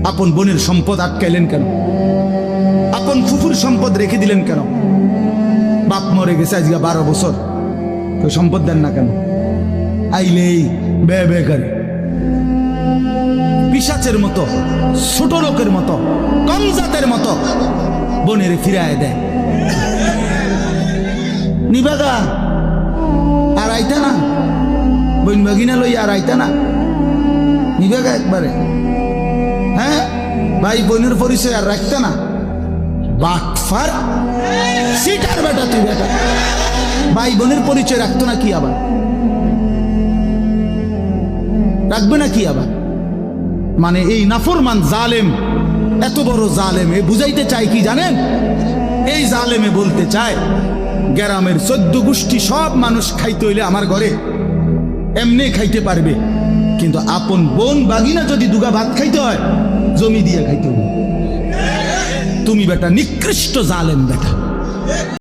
আপন বোনের সম্পদ আটকাইলেন কেন? আপন ফুফুর সম্পদ রেখে দিলেন কেন? বাপ মরে গেছে আজকে 12 বছর, তো সম্পদ দেন না কেন? আইলেই বে বে করে পিশাচের মতো, ছোট লোকের মতো, কম জাতের মতো বোনের ফিরায় দেয়। নিবাগা আর আইতা না, বোন বাগিনা লই আর আইতা না, নিবাগা একবারে। হ্যাঁ, ভাই বোনের পরিচয় আর রাখতে না। বাটফার সিটার বেটা, তুই বেটা ভাই বোনের পরিচয় রাখতো না কি আবার? রাখবে না কি আবার? মানে এই নাফরমান জালেম, এত বড় জালেম, এ বুঝাইতে চায় কি জানেন? এই জালেমে বলতে চায় গ্রামের 14 গোষ্ঠী সব মানুষ খাইতে হইলে আমার ঘরে এমনি খাইতে পারবে, কিন্তু আপন বোন বাগিনা যদি দুগা ভাত খাইতে হয় জমি দিয়ে খাইতে হবে। তুমি বেটা নিকৃষ্ট জালেম বেটা।